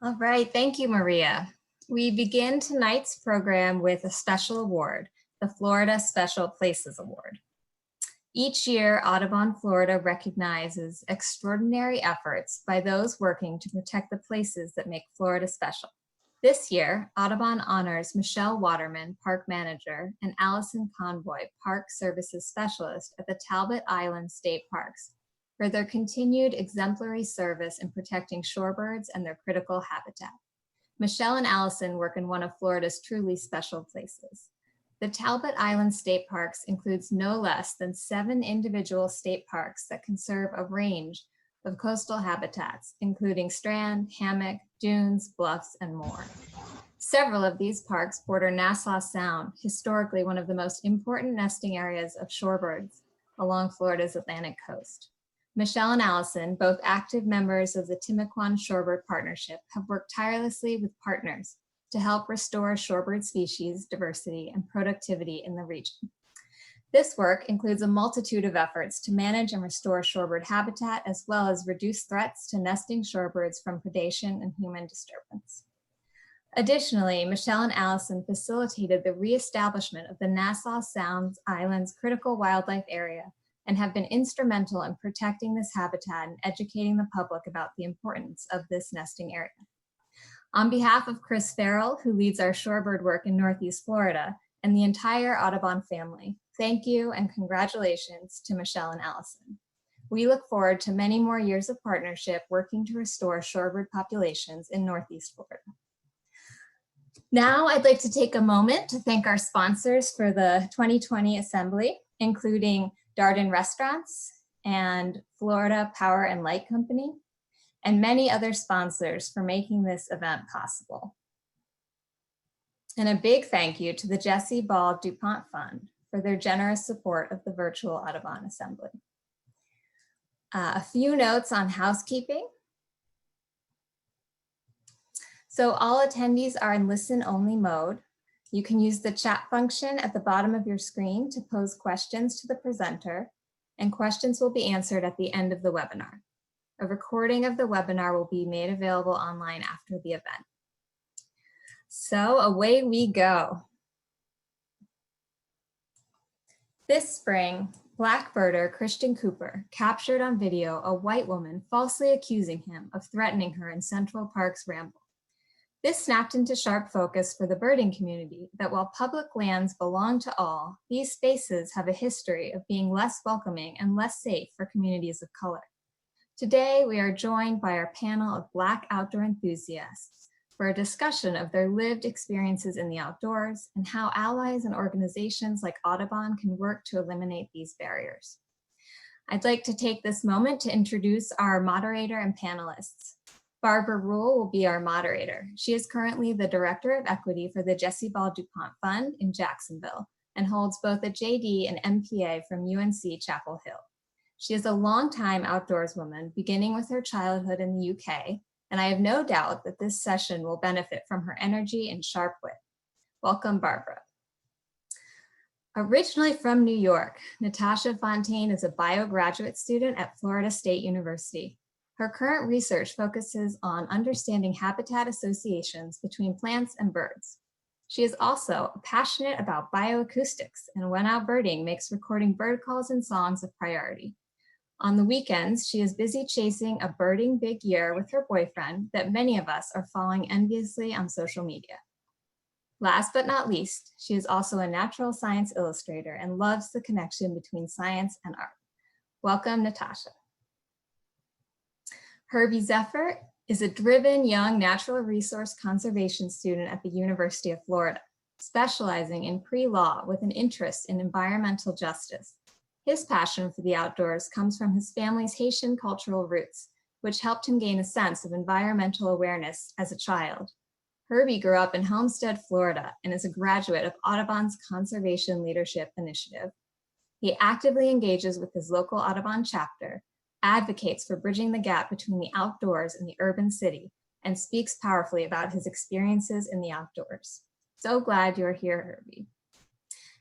All right, thank you, Maria. We begin tonight's program with a special award, the Florida Special Places Award. Each year, Audubon, Florida recognizes extraordinary efforts by those working to protect the places that make Florida special. This year, Audubon honors Michelle Waterman, Park Manager, and Allison Convoy, Park Services Specialist at the Talbot Island State Parks, for their continued exemplary service in protecting shorebirds and their critical habitat. Michelle and Allison work in one of Florida's truly special places. The Talbot Island State Parks includes no less than 7 individual state parks that conserve a range of coastal habitats, including strand, hammock, dunes, bluffs, and more. Several of these parks border Nassau Sound, historically one of the most important nesting areas of shorebirds along Florida's Atlantic coast. Michelle and Allison, both active members of the Timucuan Shorebird Partnership, have worked tirelessly with partners to help restore shorebird species, diversity, and productivity in the region. This work includes a multitude of efforts to manage and restore shorebird habitat, as well as reduce threats to nesting shorebirds from predation and human disturbance. Additionally, Michelle and Allison facilitated the reestablishment of the Nassau Sound Island's critical wildlife area and have been instrumental in protecting this habitat and educating the public about the importance of this nesting area. On behalf of Chris Farrell, who leads our shorebird work in Northeast Florida, and the entire Audubon family, thank you and congratulations to Michelle and Allison. We look forward to many more years of partnership working to restore shorebird populations in Northeast Florida. Now I'd like to take a moment to thank our sponsors for the 2020 Assembly, including Darden Restaurants and Florida Power and Light Company, and many other sponsors for making this event possible. And a big thank you to the Jesse Ball DuPont Fund for their generous support of the virtual Audubon Assembly. A few notes on housekeeping. So all attendees are in listen-only mode. You can use the chat function at the bottom of your screen to pose questions to the presenter, and questions will be answered at the end of the webinar. A recording of the webinar will be made available online after the event. So away we go. This spring, blackbirder Christian Cooper captured on video a white woman falsely accusing him of threatening her in Central Park's ramble. This snapped into sharp focus for the birding community that while public lands belong to all, these spaces have a history of being less welcoming and less safe for communities of color. Today, we are joined by our panel of Black outdoor enthusiasts for a discussion of their lived experiences in the outdoors and how allies and organizations like Audubon can work to eliminate these barriers. I'd like to take this moment to introduce our moderator and panelists. Barbara Roole will be our moderator. She is currently the Director of Equity for the Jesse Ball DuPont Fund in Jacksonville and holds both a JD and MPA from UNC Chapel Hill. She is a longtime outdoorswoman, beginning with her childhood in the UK, and I have no doubt that this session will benefit from her energy and sharp wit. Welcome, Barbara. Originally from New York, Natasha Fontaine is a biograduate student at Florida State University. Her current research focuses on understanding habitat associations between plants and birds. She is also passionate about bioacoustics, and when out birding makes recording bird calls and songs a priority. On the weekends, she is busy chasing a birding big year with her boyfriend that many of us are following enviously on social media. Last but not least, she is also a natural science illustrator and loves the connection between science and art. Welcome, Natasha. Herbie Zephyr is a driven young natural resource conservation student at the University of Florida, specializing in pre-law with an interest in environmental justice. His passion for the outdoors comes from his family's Haitian cultural roots, which helped him gain a sense of environmental awareness as a child. Herbie grew up in Homestead, Florida, and is a graduate of Audubon's Conservation Leadership Initiative. He actively engages with his local Audubon chapter, advocates for bridging the gap between the outdoors and the urban city, and speaks powerfully about his experiences in the outdoors. So glad you're here, Herbie.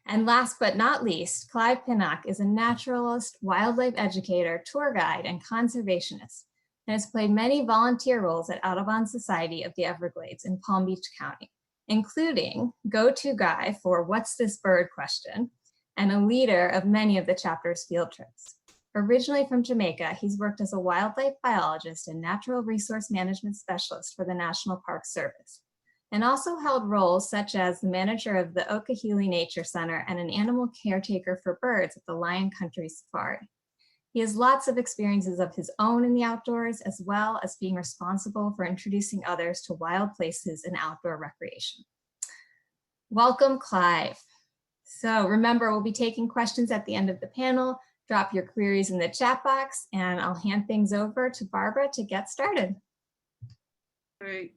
And last but not least, Clive Pinnock is a naturalist, wildlife educator, tour guide, and conservationist and has played many volunteer roles at Audubon Society of the Everglades in Palm Beach County, including go-to guy for "What's this bird?" question, and a leader of many of the chapter's field trips. Originally from Jamaica, he's worked as a wildlife biologist and natural resource management specialist for the National Park Service, and also held roles such as the manager of the Okehili Nature Center and an animal caretaker for birds at the Lion Country Safari. He has lots of experiences of his own in the outdoors, as well as being responsible for introducing others to wild places and outdoor recreation. Welcome, Clive. So remember, we'll be taking questions at the end of the panel. Drop your queries in the chat box, and I'll hand things over to Barbara to get started. All right.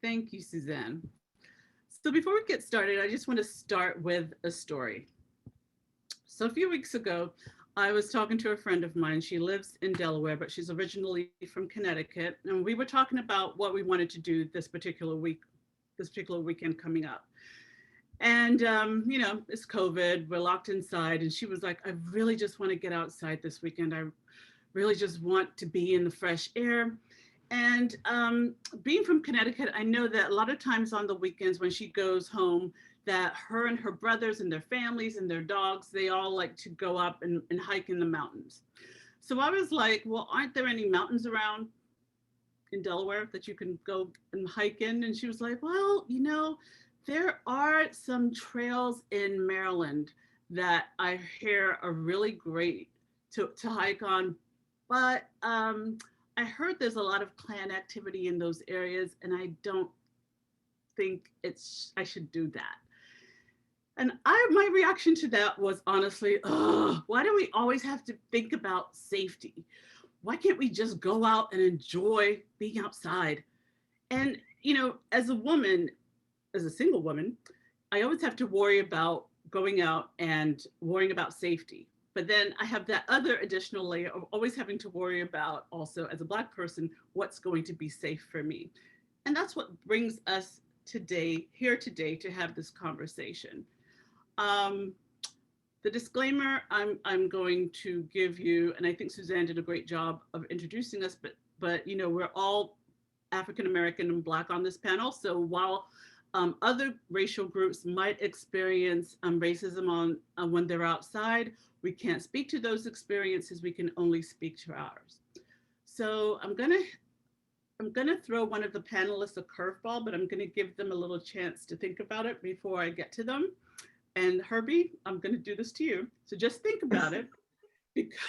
Thank you, Suzanne. So before we get started, I just want to start with a story. So a few weeks ago, I was talking to a friend of mine. She lives in Delaware, but she's originally from Connecticut. And we were talking about what we wanted to do this particular weekend coming up. And, you know, it's COVID, we're locked inside. And she was like, I really just want to get outside this weekend. I really just want to be in the fresh air. And being from Connecticut, I know that a lot of times on the weekends when she goes home, that her and her brothers and their families and their dogs, they all like to go up and hike in the mountains. So I was like, well, aren't there any mountains around in Delaware that you can go and hike in? And she was like, well, you know, there are some trails in Maryland that I hear are really great to hike on, but I heard there's a lot of clan activity in those areas, and I don't think I should do that. And my reaction to that was honestly, why do we always have to think about safety? Why can't we just go out and enjoy being outside? And, you know, as a woman, as a single woman, I always have to worry about going out and worrying about safety. But then I have that other additional layer of always having to worry about also as a Black person, what's going to be safe for me. And that's what brings us here today to have this conversation. The disclaimer I'm going to give you, and I think Suzanne did a great job of introducing us, but you know, we're all African American and Black on this panel. So while other racial groups might experience racism when they're outside, we can't speak to those experiences. We can only speak to ours. So I'm gonna throw one of the panelists a curveball, but I'm gonna give them a little chance to think about it before I get to them. And Herbie, I'm gonna do this to you. So just think about it, because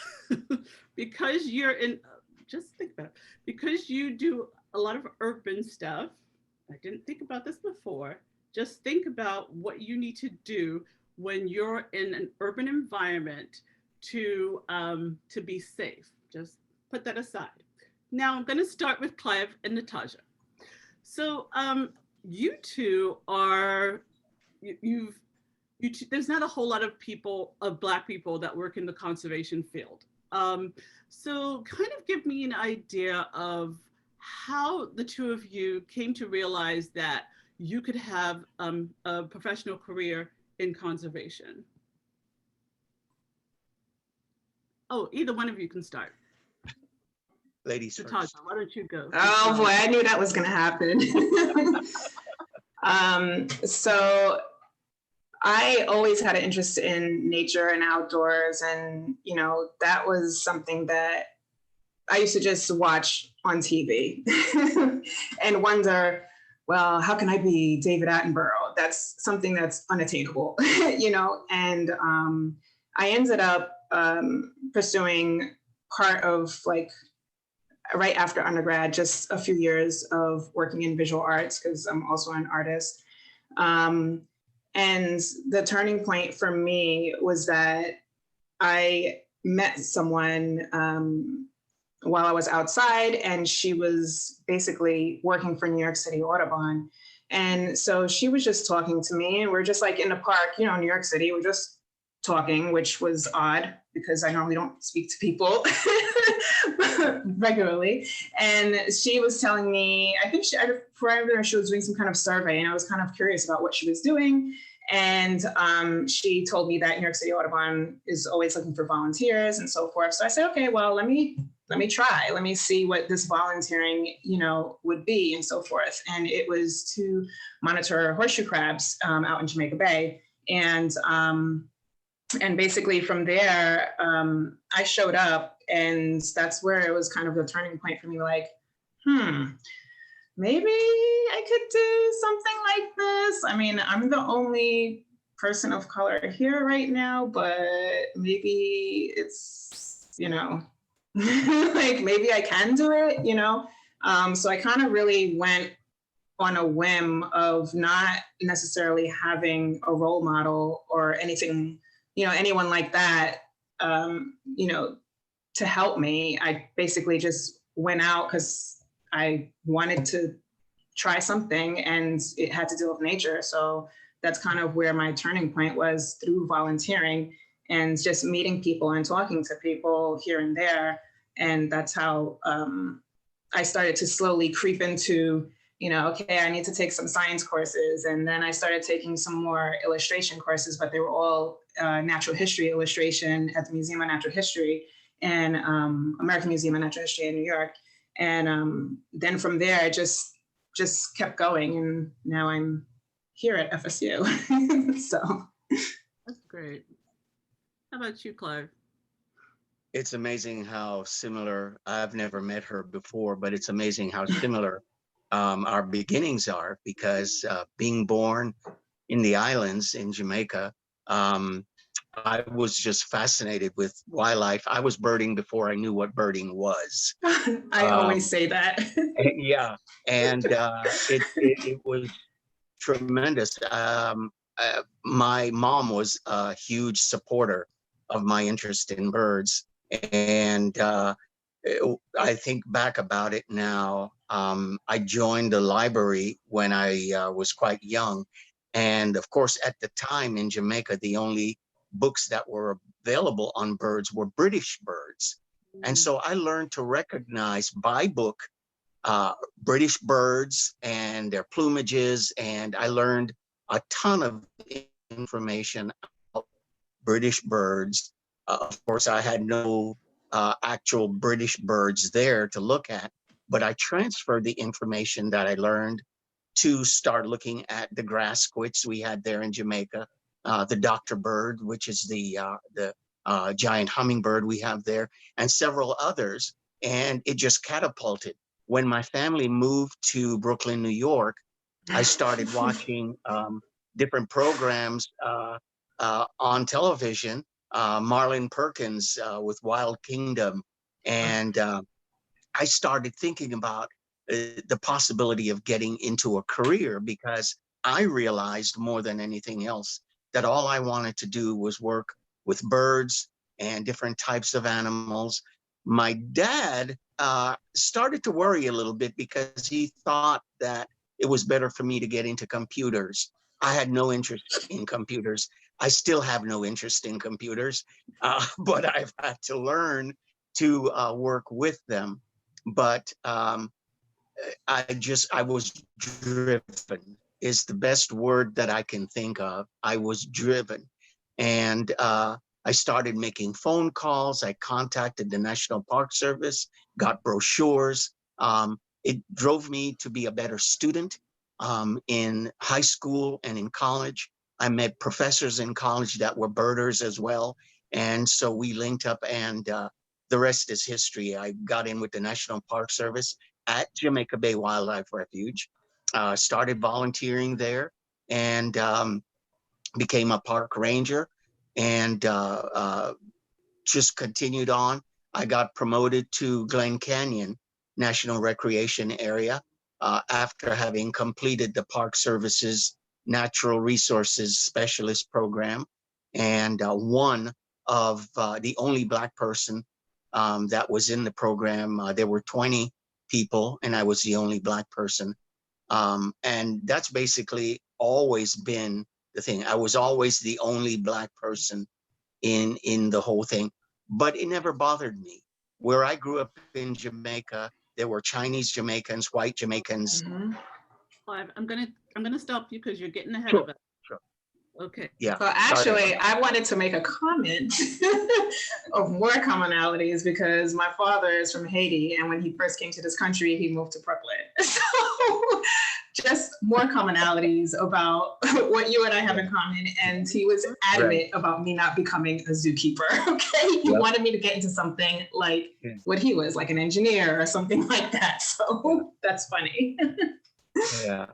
just think about it. Because you do a lot of urban stuff, I didn't think about this before. Just think about what you need to do when you're in an urban environment to be safe. Just put that aside. Now I'm going to start with Clive and Natasha. So you two are, there's not a whole lot of Black people that work in the conservation field. So kind of give me an idea of how the two of you came to realize that you could have a professional career in conservation. Oh, either one of you can start. Ladies Natasha, first. why don't you go? Oh boy, I knew that was going to happen. So I always had an interest in nature and outdoors, and you know, that was something that I used to just watch on TV and wonder, well, how can I be David Attenborough? That's something that's unattainable, you know? And I ended up pursuing part of like right after undergrad, just a few years of working in visual arts because I'm also an artist. And the turning point for me was that I met someone while I was outside, and she was basically working for New York City Audubon. And so she was just talking to me, and we're just like in the park, you know, New York City, we're just talking, which was odd because I normally don't speak to people regularly. And she was telling me, I think she was doing some kind of survey, and I was kind of curious about what she was doing. And she told me that New York City Audubon is always looking for volunteers and so forth. So I said, okay, well, let me let me try, let me see what this volunteering, would be and so forth. And it was to monitor horseshoe crabs out in Jamaica Bay. And basically from there, I showed up, and that's where it was kind of a turning point for me, like, maybe I could do something like this. I mean, I'm the only person of color here right now, but maybe it's, like maybe I can do it, So I kind of really went on a whim of not necessarily having a role model or anything, anyone like that, to help me. I basically just went out because I wanted to try something, and it had to deal with nature. So that's kind of where my turning point was, through volunteering and just meeting people and talking to people here and there. And that's how I started to slowly creep into, okay, I need to take some science courses. And then I started taking some more illustration courses, but they were all natural history illustration at the Museum of Natural History and American Museum of Natural History in New York. And then from there, I just kept going, and now I'm here at FSU. So That's great. How about you, Clive? It's amazing how similar, I've never met her before, but it's amazing how similar our beginnings are, because being born in the islands in Jamaica, I was just fascinated with wildlife. I was birding before I knew what birding was. I always say that. Yeah, and it was tremendous. My mom was a huge supporter of my interest in birds, and I think back about it now. I joined the library when I was quite young, and of course, at the time in Jamaica, the only books that were available on birds were British birds, and so I learned to recognize by book British birds and their plumages, and I learned a ton of information about British birds. Of course, I had no actual British birds there to look at, but I transferred the information that I learned to start looking at the grass squits we had there in Jamaica, the Dr. bird, which is the giant hummingbird we have there, and several others, and it just catapulted. When my family moved to Brooklyn, New York, I started watching different programs on television, Marlon Perkins with Wild Kingdom. And I started thinking about the possibility of getting into a career, because I realized more than anything else that all I wanted to do was work with birds and different types of animals. My dad started to worry a little bit because he thought that it was better for me to get into computers. I had no interest in computers. I still have no interest in computers, but I've had to learn to work with them. But I was driven is the best word that I can think of. I was driven. And I started making phone calls. I contacted the National Park Service, got brochures. It drove me to be a better student in high school and in college. I met professors in college that were birders as well. And so we linked up, and the rest is history. I got in with the National Park Service at Jamaica Bay Wildlife Refuge, started volunteering there, and became a park ranger, and just continued on. I got promoted to Glen Canyon National Recreation Area after having completed the Park Service's Natural Resources Specialist Program, and one of the only Black person that was in the program. There were 20 people, and I was the only Black person. And that's basically always been the thing. I was always the only Black person in the whole thing, but it never bothered me. Where I grew up in Jamaica, there were Chinese Jamaicans, white Jamaicans. Clive, I'm gonna stop you because you're getting ahead Sure, of it. sure. Okay. Yeah. So actually, I wanted to make a comment of more commonalities because my father is from Haiti, and when he first came to this country, he moved to Brooklyn. So just more commonalities about what you and I have in common. And he was adamant about me not becoming a zookeeper. Okay, he wanted me to get into something like what he was, like an engineer or something like that. So that's funny. Yeah.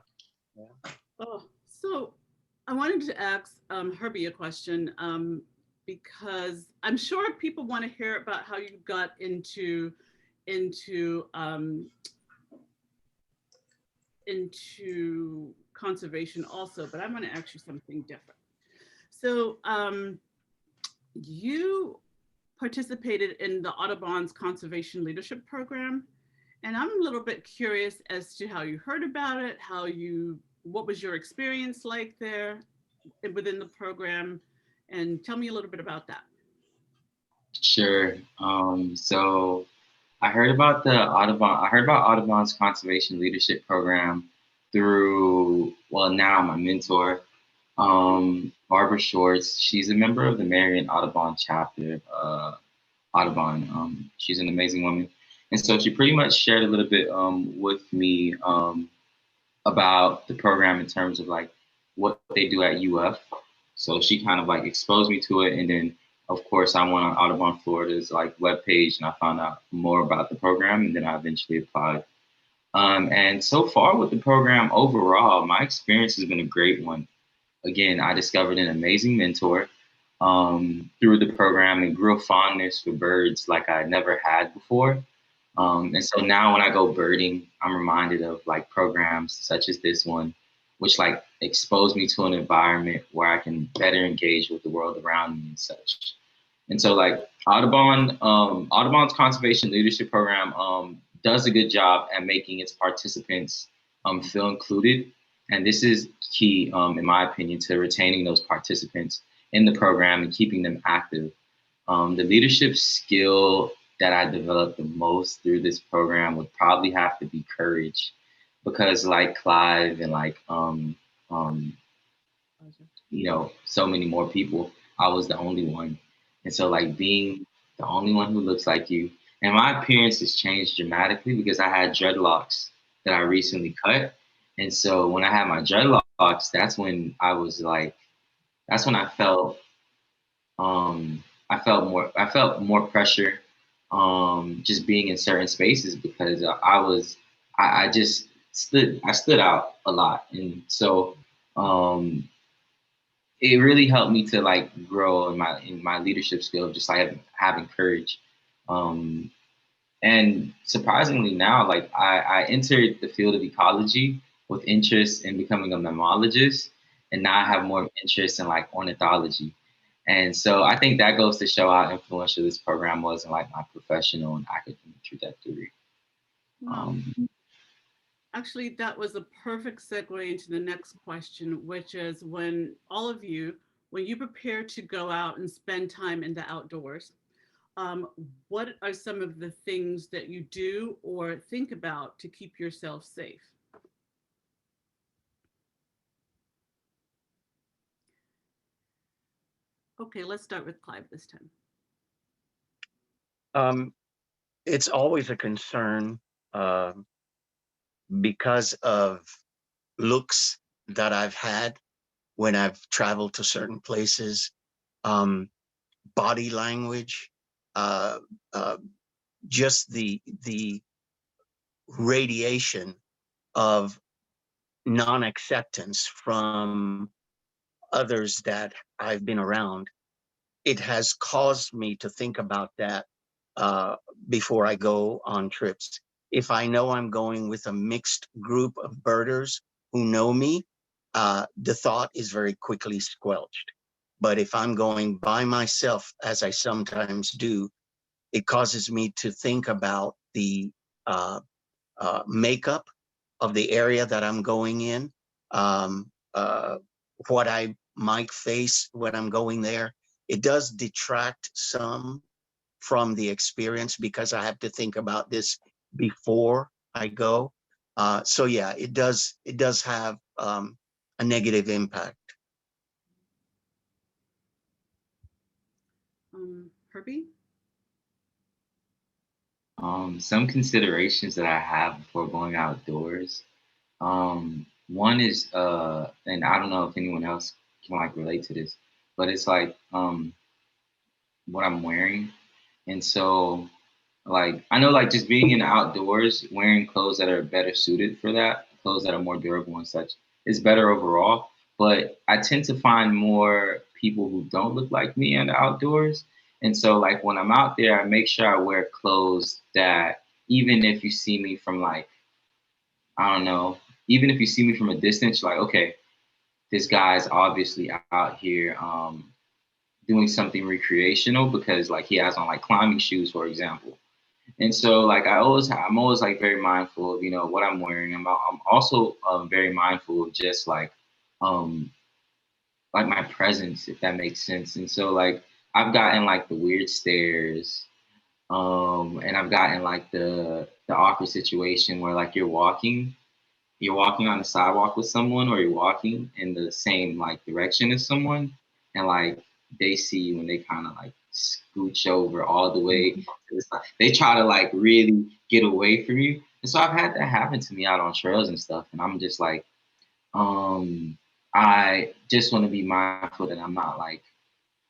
Oh, so I wanted to ask Herbie a question because I'm sure people want to hear about how you got into conservation also, but I'm going to ask you something different. So you participated in the Audubon's Conservation Leadership Program, and I'm a little bit curious as to how you heard about it, what was your experience like there within the program, and tell me a little bit about that. Sure. So I heard about Audubon's Conservation Leadership Program through, well, now my mentor, Barbara Schwartz. She's a member of the Marion Audubon chapter, Audubon. She's an amazing woman. And so she pretty much shared a little bit with me about the program in terms of like what they do at UF. So she kind of like exposed me to it. And then of course I went on Audubon Florida's like webpage and I found out more about the program, and then I eventually applied. And so far with the program overall, my experience has been a great one. Again, I discovered an amazing mentor through the program and grew a fondness for birds like I never had before. And so now when I go birding, I'm reminded of like programs such as this one, which like expose me to an environment where I can better engage with the world around me and such. And so like Audubon's Conservation Leadership Program does a good job at making its participants feel included. And this is key, in my opinion, to retaining those participants in the program and keeping them active. The leadership skill that I developed the most through this program would probably have to be courage, because like Clive and like so many more people, I was the only one. And so like being the only one who looks like you, and my appearance has changed dramatically because I had dreadlocks that I recently cut. And so when I had my dreadlocks, that's when I felt I felt more pressure just being in certain spaces because I just stood out a lot. And so it really helped me to like grow in my leadership skill, just like having courage. And surprisingly now, like I entered the field of ecology with interest in becoming a mammologist, and now I have more interest in like ornithology. And so I think that goes to show how influential this program was in like my professional and academic trajectory. Wow. Actually, that was a perfect segue into the next question, which is when you prepare to go out and spend time in the outdoors, what are some of the things that you do or think about to keep yourself safe? Okay, let's start with Clive this time. It's always a concern because of looks that I've had when I've traveled to certain places, body language, uh, just the radiation of non-acceptance from others that I've been around. It has caused me to think about that before I go on trips. If I know I'm going with a mixed group of birders who know me, the thought is very quickly squelched. But if I'm going by myself, as I sometimes do, it causes me to think about the makeup of the area that I'm going in, um, what I might face when I'm going there. It does detract some from the experience because I have to think about this before I go. So yeah, it does have a negative impact. Herbie? Some considerations that I have before going outdoors. One is, and I don't know if anyone else can like relate to this, but it's like what I'm wearing. And so like I know like just being in the outdoors, wearing clothes that are better suited for that, clothes that are more durable and such, is better overall. But I tend to find more people who don't look like me in the outdoors. And so like when I'm out there, I make sure I wear clothes that even if you see me from like, I don't know, even if you see me from a distance, you're like, okay, this guy's obviously out here doing something recreational because like he has on like climbing shoes, for example. And so, like, I'm always like very mindful of, what I'm wearing. I'm also very mindful of just um, like my presence, if that makes sense. And so, like, I've gotten like the weird stares, and I've gotten like the awkward situation where like you're walking on the sidewalk with someone, or you're walking in the same like direction as someone, and like they see you and they kind of like scooch over all the way to the side. They try to like really get away from you. And so I've had that happen to me out on trails and stuff. And I'm just I just want to be mindful that I'm not like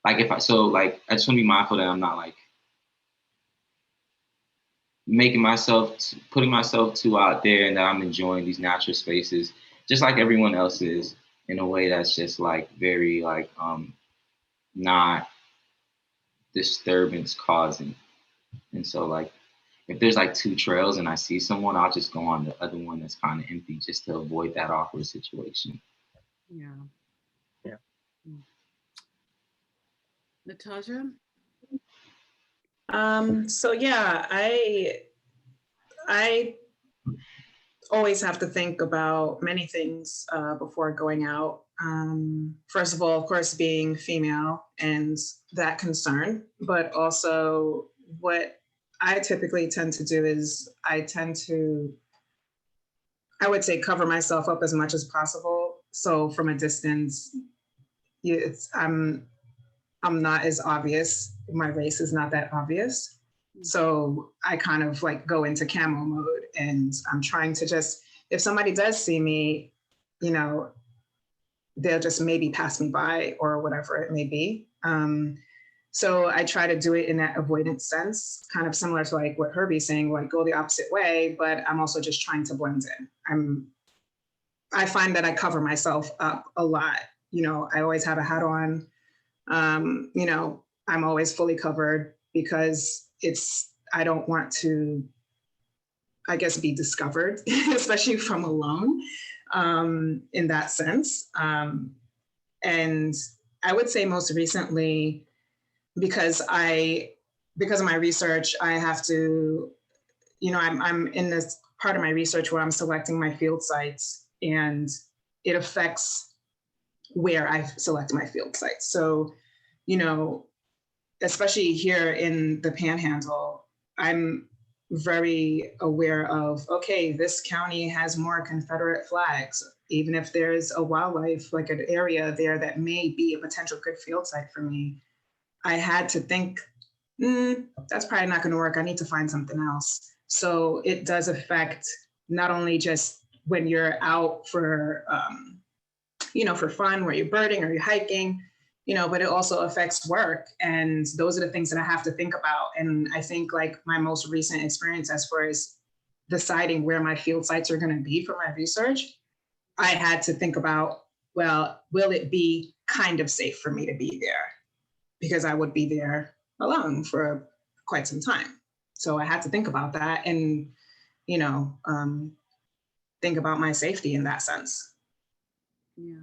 if I so like I just want to be mindful that I'm not like putting myself too out there, and that I'm enjoying these natural spaces just like everyone else is, in a way that's just like very like not disturbance causing. And so like if there's like two trails and I see someone, I'll just go on the other one that's kind of empty just to avoid that awkward situation. Yeah. Yeah. Natasha? So yeah, I always have to think about many things before going out. First of all, of course, being female and that concern, but also what I typically tend to do is I would say, cover myself up as much as possible. So from a distance, I'm not as obvious. My race is not that obvious. So I kind of like go into camo mode, and I'm trying to just, if somebody does see me, they'll just maybe pass me by or whatever it may be. So I try to do it in that avoidance sense, kind of similar to like what Herbie's saying, like go the opposite way, but I'm also just trying to blend in. I find that I cover myself up a lot. I always have a hat on. I'm always fully covered because I don't want to, I guess, be discovered, especially from alone, in that sense. And I would say most recently, because of my research, I have to, I'm in this part of my research where I'm selecting my field sites, and it affects where I select my field sites. So, especially here in the Panhandle, I'm very aware of, okay, this county has more Confederate flags. Even if there's a wildlife, like an area there that may be a potential good field site for me, I had to think, that's probably not going to work. I need to find something else. So it does affect not only just when you're out for, for fun, where you're birding or you're hiking, but it also affects work. And those are the things that I have to think about. And I think like my most recent experience as far as deciding where my field sites are going to be for my research, I had to think about, well, will it be kind of safe for me to be there? Because I would be there alone for quite some time. So I had to think about that and, think about my safety in that sense. Yeah.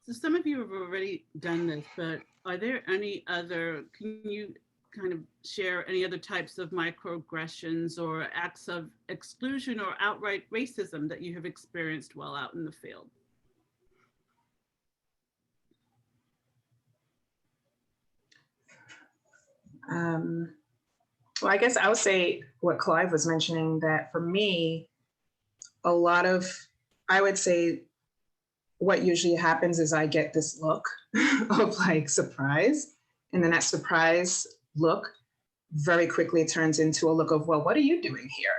So some of you have already done this, but are there any other, can you kind of share any other types of microaggressions or acts of exclusion or outright racism that you have experienced while out in the field? Well, I guess I would say what Clive was mentioning, that for me, I would say what usually happens is I get this look of like surprise. And then that surprise look very quickly turns into a look of, well, what are you doing here?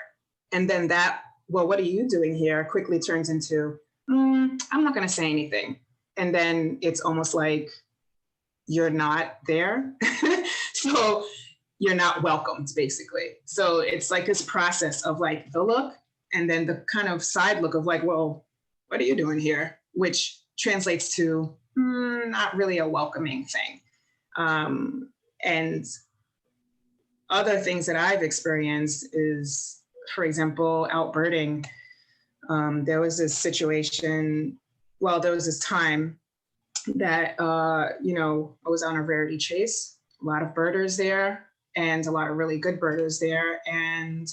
And then that, well, what are you doing here quickly turns into, I'm not going to say anything. And then it's almost like you're not there. So you're not welcomed, basically. So it's like this process of like the look and then the kind of side look of like, well, what are you doing here? Which translates to not really a welcoming thing. And other things that I've experienced is, for example, out birding. There was this situation, well, there was this time that, I was on a rarity chase, a lot of birders there and a lot of really good birders there. And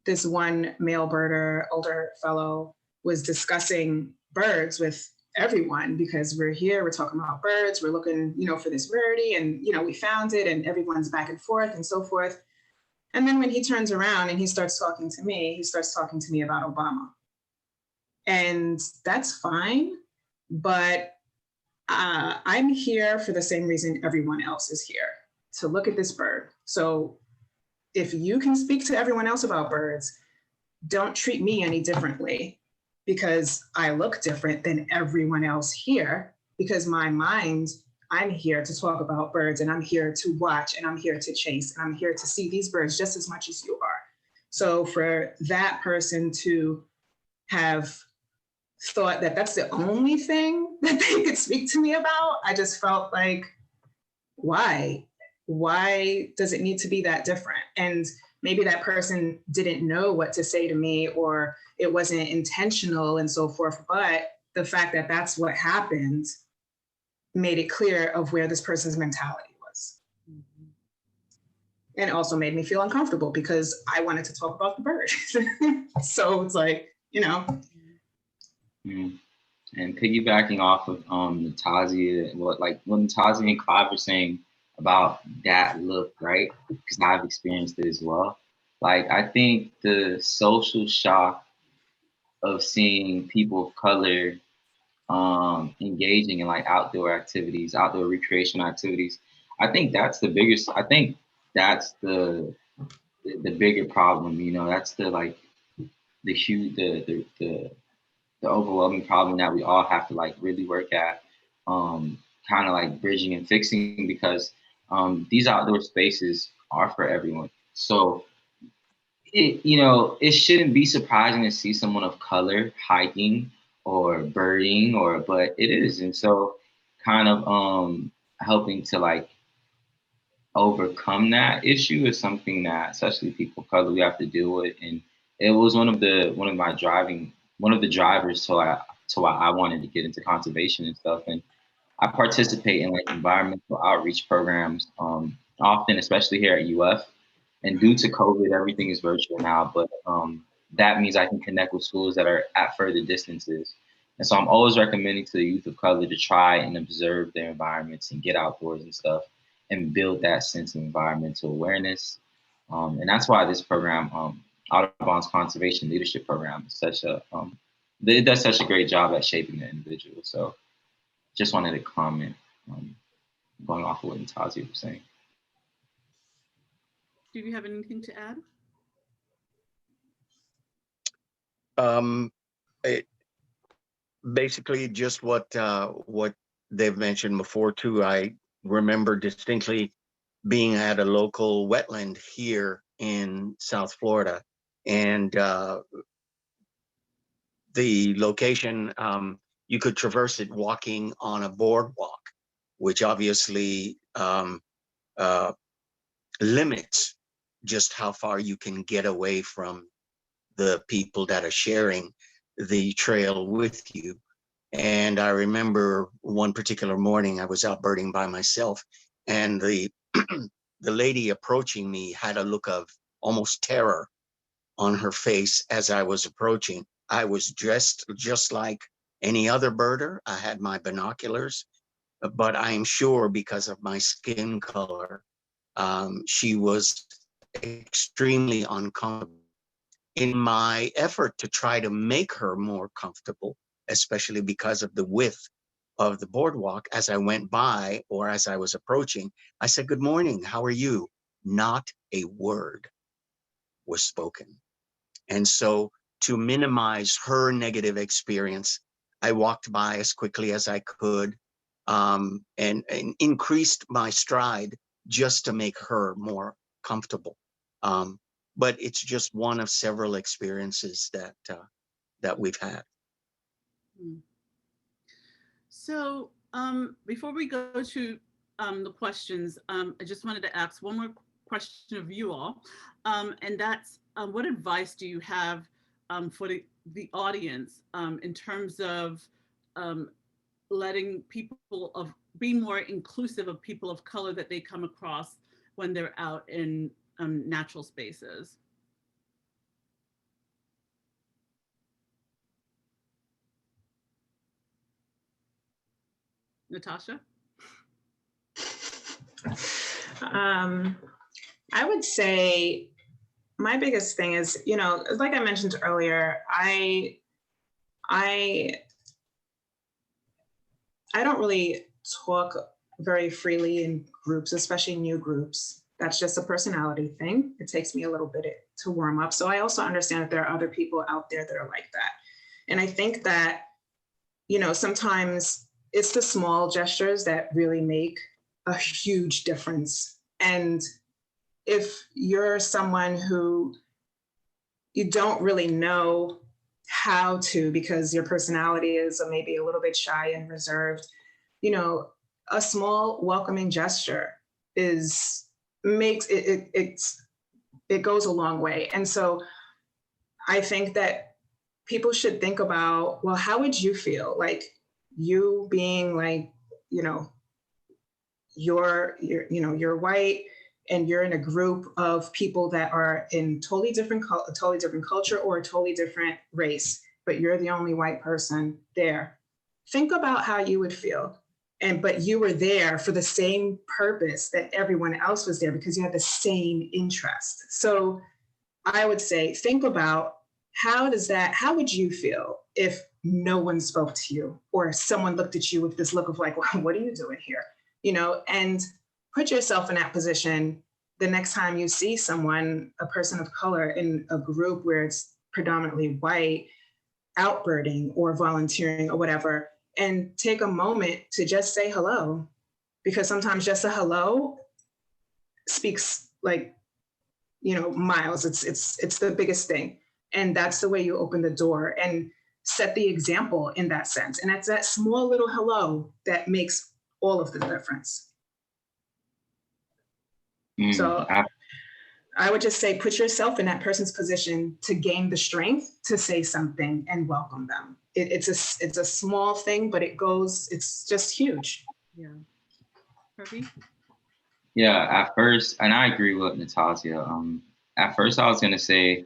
this one male birder, older fellow, was discussing birds with everyone because we're here, we're talking about birds, we're looking, for this rarity and, we found it and everyone's back and forth and so forth. And then when he turns around and he starts talking to me, he starts talking to me about Obama. And that's fine, but I'm here for the same reason everyone else is here, to look at this bird. So if you can speak to everyone else about birds, don't treat me any differently because I look different than everyone else here, because my mind, I'm here to talk about birds and I'm here to watch and I'm here to chase and I'm here to see these birds just as much as you are. So for that person to have thought that that's the only thing that they could speak to me about, I just felt like, why? Why does it need to be that different? And maybe that person didn't know what to say to me or it wasn't intentional and so forth. But the fact that that's what happened made it clear of where this person's mentality was. Mm-hmm. And it also made me feel uncomfortable because I wanted to talk about the bird. So it's like, And piggybacking off of Natasha, what Natasha and Clive were saying about that look, right? Because I've experienced it as well. Like, I think the social shock of seeing people of color engaging in like outdoor activities, outdoor recreational activities, I think that's the biggest. I think that's the bigger problem. That's the huge the overwhelming problem that we all have to like really work at, kind of like bridging and fixing, because these outdoor spaces are for everyone. So it shouldn't be surprising to see someone of color hiking or birding, but it is. And so kind of helping to like overcome that issue is something that especially people of color we have to deal with. And it was one of the drivers to why I wanted to get into conservation and stuff. And I participate in like environmental outreach programs often, especially here at UF. And due to COVID, everything is virtual now, but that means I can connect with schools that are at further distances. And so I'm always recommending to the youth of color to try and observe their environments and get outdoors and stuff and build that sense of environmental awareness. And that's why this program, Audubon's Conservation Leadership Program, is it does such a great job at shaping the individual. So just wanted to comment, going off of what Natasha was saying. Do you have anything to add? Basically just what they've mentioned before too. I remember distinctly being at a local wetland here in South Florida, and the location, you could traverse it walking on a boardwalk, which obviously limits just how far you can get away from the people that are sharing the trail with you. And I remember one particular morning I was out birding by myself, and the lady approaching me had a look of almost terror on her face as I was approaching. I was dressed just like any other birder. I had my binoculars, but I'm sure because of my skin color, she was extremely uncomfortable. In my effort to try to make her more comfortable, especially because of the width of the boardwalk, as I went by or as I was approaching, I said, "Good morning, how are you?" Not a word was spoken. And so to minimize her negative experience, I walked by as quickly as I could, and increased my stride just to make her more comfortable. But it's just one of several experiences that we've had. Hmm. So before we go to the questions, I just wanted to ask one more question of you all, and that's what advice do you have for the audience in terms of um, letting people of be more inclusive of people of color that they come across when they're out in natural spaces? Natasha? I would say my biggest thing is, you know, like I mentioned earlier, I don't really talk very freely in groups, especially new groups. That's just a personality thing. It takes me a little bit to warm up. So I also understand that there are other people out there that are like that. And I think that, you know, sometimes it's the small gestures that really make a huge difference. And if you're someone who you don't really know how to, because your personality is maybe a little bit shy and reserved, you know, a small welcoming gesture is makes it goes a long way. And so I think that people should think about, well, how would you feel like you being like, you know, you're white and you're in a group of people that are in totally different culture or a totally different race, but you're the only white person there. Think about how you would feel. But you were there for the same purpose that everyone else was there, because you had the same interest. So I would say, think about how would you feel if no one spoke to you, or someone looked at you with this look of like, well, what are you doing here? You know, and put yourself in that position the next time you see someone, a person of color in a group where it's predominantly white, outbirding or volunteering or whatever, and take a moment to just say hello. Because sometimes just a hello speaks like, you know, miles. It's the biggest thing. And that's the way you open the door and set the example in that sense. And it's that small little hello that makes all of the difference. So I would just say, put yourself in that person's position to gain the strength to say something and welcome them. It's a small thing, but it's just huge. Yeah. Herbie? Yeah, at first, and I agree with Natasha. At first, I was gonna say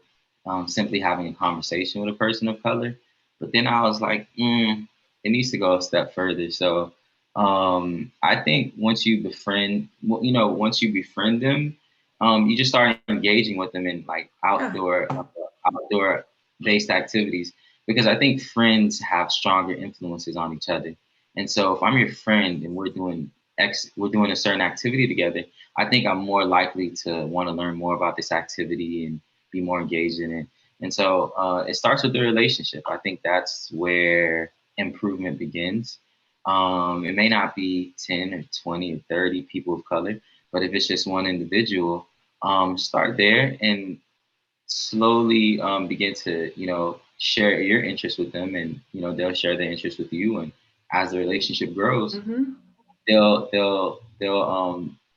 simply having a conversation with a person of color, but then I was like, it needs to go a step further. So I think once you befriend, once you befriend them, you just start engaging with them in like outdoor based activities, because I think friends have stronger influences on each other. And so if I'm your friend and we're doing a certain activity together, I think I'm more likely to want to learn more about this activity and be more engaged in it. And so it starts with the relationship. I think that's where improvement begins. It may not be 10 or 20 or 30 people of color, but if it's just one individual, start there and slowly begin to, share your interest with them, and, they'll share their interest with you. And as the relationship grows, they'll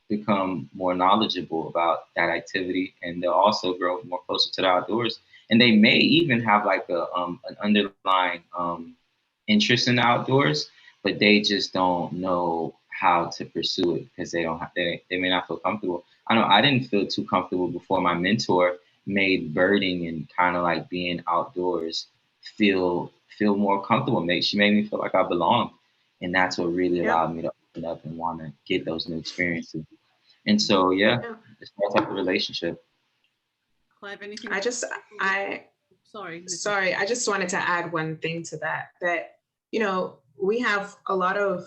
become more knowledgeable about that activity, and they'll also grow more closer to the outdoors. And they may even have like an underlying interest in the outdoors, but they just don't know how to pursue it because they may not feel comfortable. I know I didn't feel too comfortable before my mentor made birding and kind of like being outdoors feel more comfortable. She made me feel like I belonged, and that's what really allowed me to open up and want to get those new experiences. And so, it starts like a relationship. Clive, anything? I just wanted to add one thing to that we have a lot of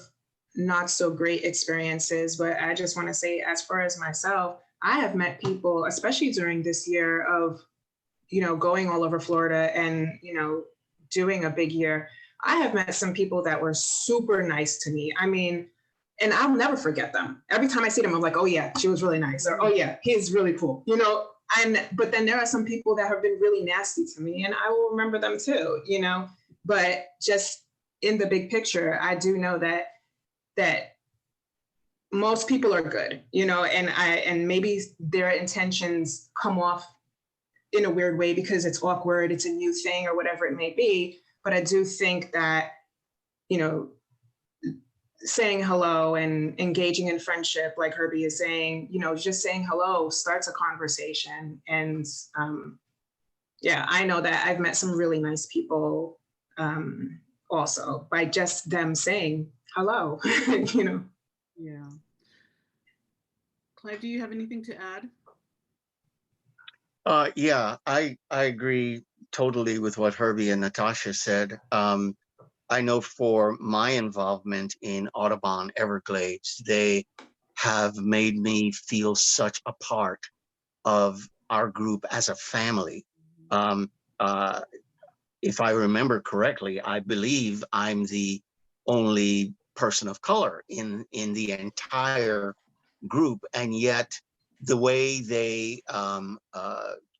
not so great experiences, but I just want to say, as far as myself, I have met people, especially during this year of, going all over Florida and, doing a big year. I have met some people that were super nice to me. I mean, and I'll never forget them. Every time I see them, I'm like, oh yeah, she was really nice. Or, oh yeah, he's really cool, but then there are some people that have been really nasty to me and I will remember them too, but just in the big picture, I do know that most people are good, and maybe their intentions come off in a weird way because it's awkward, it's a new thing or whatever it may be. But I do think that, saying hello and engaging in friendship, like Herbie is saying, just saying hello starts a conversation. And yeah, I know that I've met some really nice people also by just them saying hello, Yeah. Clive, do you have anything to add? Yeah, I agree totally with what Herbie and Natasha said. I know for my involvement in Audubon Everglades, they have made me feel such a part of our group as a family. Um, if I remember correctly, I believe I'm the only person of color in the entire group, and yet the way they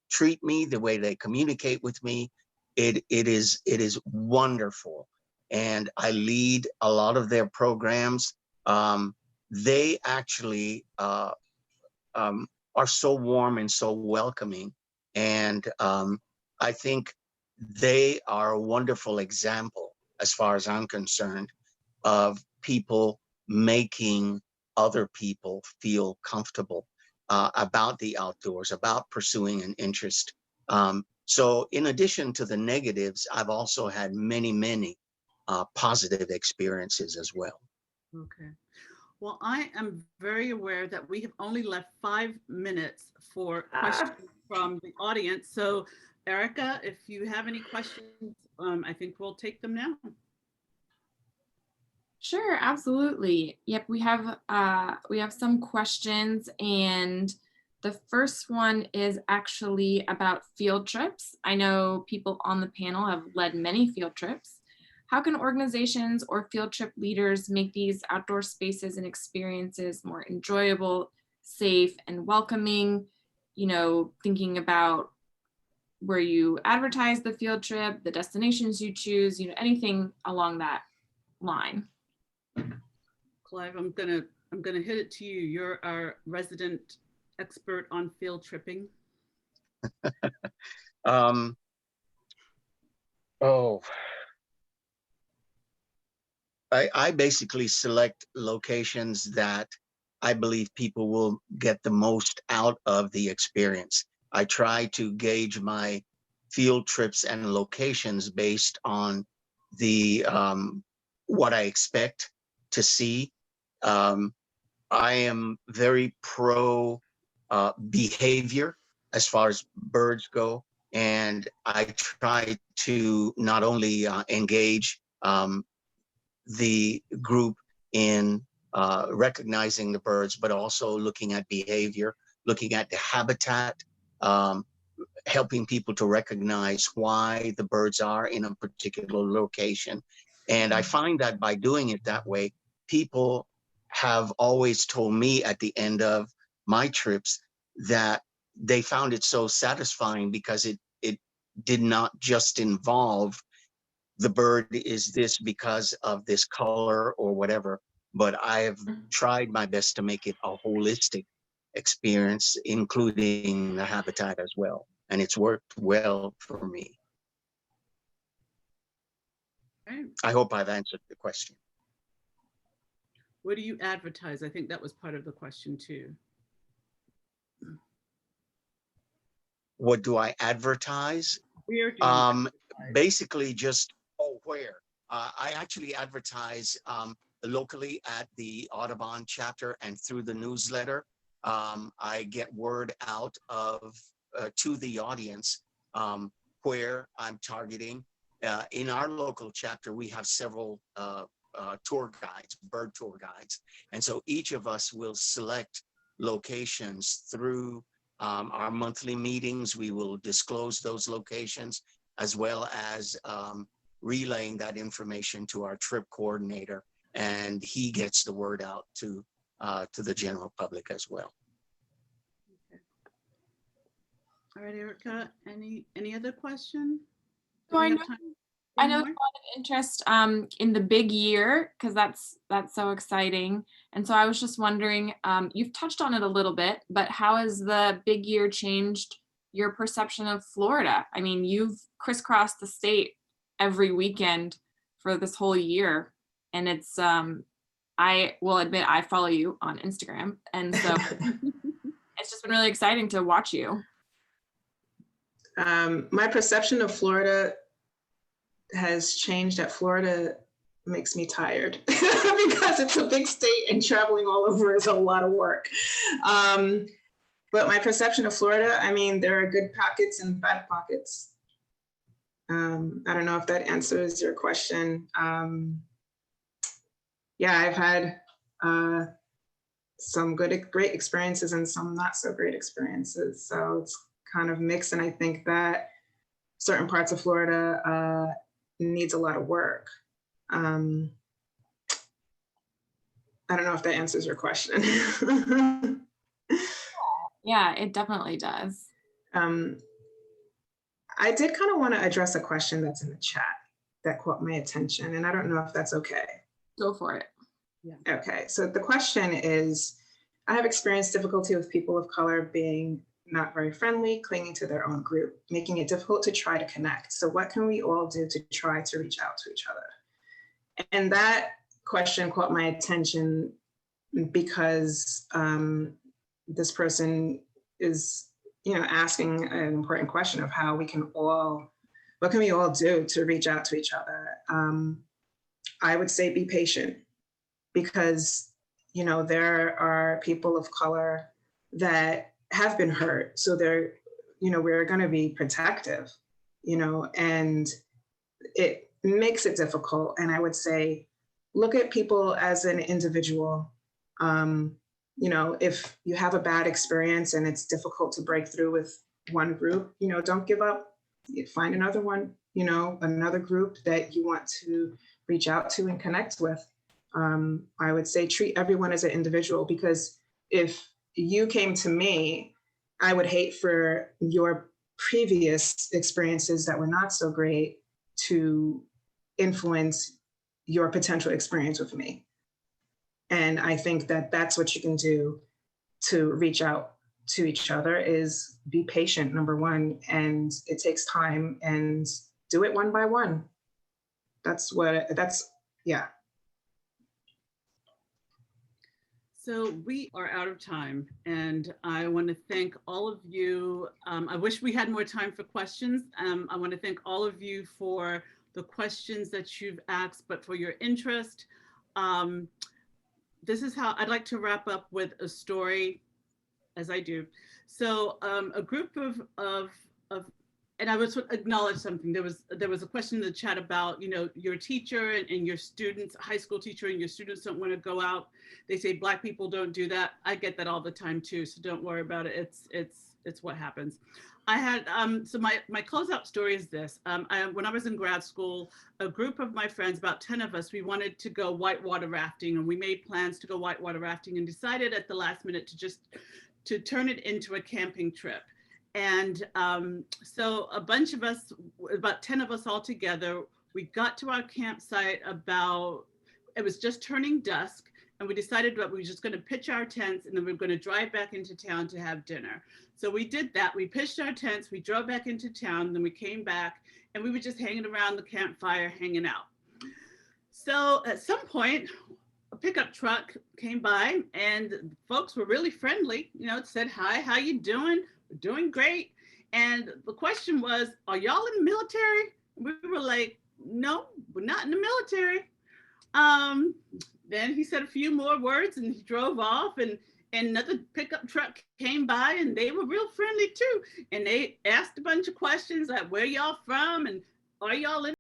treat me, the way they communicate with me, it is wonderful. And I lead a lot of their programs. They actually are so warm and so welcoming, and I think they are a wonderful example, as far as I'm concerned, of people making other people feel comfortable about the outdoors, about pursuing an interest. So in addition to the negatives, I've also had many positive experiences as well. Okay. Well, I am very aware that we have only left 5 minutes for questions from the audience. So Erica, if you have any questions, I think we'll take them now. Sure, absolutely. Yep, we have some questions, and the first one is actually about field trips. I know people on the panel have led many field trips. How can organizations or field trip leaders make these outdoor spaces and experiences more enjoyable, safe, and welcoming? Thinking about where you advertise the field trip, the destinations you choose, anything along that line. Clive, I'm gonna hit it to you. You're our resident expert on field tripping. Oh, I basically select locations that I believe people will get the most out of the experience. I try to gauge my field trips and locations based on the what I expect to see. I am very pro behavior as far as birds go, and I try to not only engage the group in recognizing the birds, but also looking at behavior, looking at the habitat, um, helping people to recognize why the birds are in a particular location. And I find that by doing it that way, people have always told me at the end of my trips that they found it so satisfying because it did not just involve the bird is this because of this color or whatever, but I have tried my best to make it a holistic experience, including the habitat as well. And it's worked well for me. Okay. I hope I've answered the question. What do you advertise? I think that was part of the question too. What do I advertise? Where do you advertise? Basically just, where? I actually advertise locally at the Audubon chapter and through the newsletter. I get word out of to the audience where I'm targeting, in our local chapter, we have several tour guides, bird tour guides. And so each of us will select locations through our monthly meetings. We will disclose those locations, as well as relaying that information to our trip coordinator, and he gets the word out to the general public as well. Okay. All right, Erica, any other question? So I know there's a lot of interest in the big year, because that's so exciting. And so I was just wondering, you've touched on it a little bit, but how has the big year changed your perception of Florida? I mean, you've crisscrossed the state every weekend for this whole year, and it's I will admit I follow you on Instagram, and so it's just been really exciting to watch you. My perception of Florida has changed. That Florida makes me tired because it's a big state and traveling all over is a lot of work. But my perception of Florida, I mean, there are good pockets and bad pockets. I don't know if that answers your question. Yeah, I've had some great experiences and some not so great experiences. So it's kind of mixed. And I think that certain parts of Florida needs a lot of work. I don't know if that answers your question. Yeah, it definitely does. I did kind of want to address a question that's in the chat that caught my attention, and I don't know if that's okay. Go for it. Yeah. Okay, so the question is, I have experienced difficulty with people of color being not very friendly, clinging to their own group, making it difficult to try to connect. So what can we all do to try to reach out to each other? And that question caught my attention because this person is, asking an important question of how we can all, what can we all do to reach out to each other? I would say be patient, because, there are people of color that have been hurt. So they're, we're going to be protective, and it makes it difficult. And I would say, look at people as an individual. If you have a bad experience and it's difficult to break through with one group, don't give up. Find another one, another group that you want to reach out to and connect with. I would say treat everyone as an individual, because if you came to me, I would hate for your previous experiences that were not so great to influence your potential experience with me. And I think that that's what you can do to reach out to each other, is be patient, number one, and it takes time, and do it one by one. Yeah. So we are out of time, and I want to thank all of you. I wish we had more time for questions. I want to thank all of you for the questions that you've asked, but for your interest. This is how I'd like to wrap up with a story, as I do. So a group of and I would acknowledge something. There was a question in the chat about, your teacher and your students, high school teacher and your students don't want to go out. They say Black people don't do that. I get that all the time too, so don't worry about it. It's what happens. I had so my closeout story is this. When I was in grad school, a group of my friends, about 10 of us, we wanted to go whitewater rafting, and we made plans to go whitewater rafting and decided at the last minute to turn it into a camping trip. And so a bunch of us, about 10 of us all together, we got to our campsite it was just turning dusk, and we decided that we were just going to pitch our tents, and then we were going to drive back into town to have dinner. So we did that. We pitched our tents, we drove back into town, then we came back, and we were just hanging around the campfire, hanging out. So at some point, a pickup truck came by, and folks were really friendly, it said, "Hi, how you doing?" "We're doing great." And the question was, "Are y'all in the military?" We were like, "No, we're not in the military." Then he said a few more words and he drove off, and another pickup truck came by, and they were real friendly too. And they asked a bunch of questions like, "Where y'all from? And are y'all in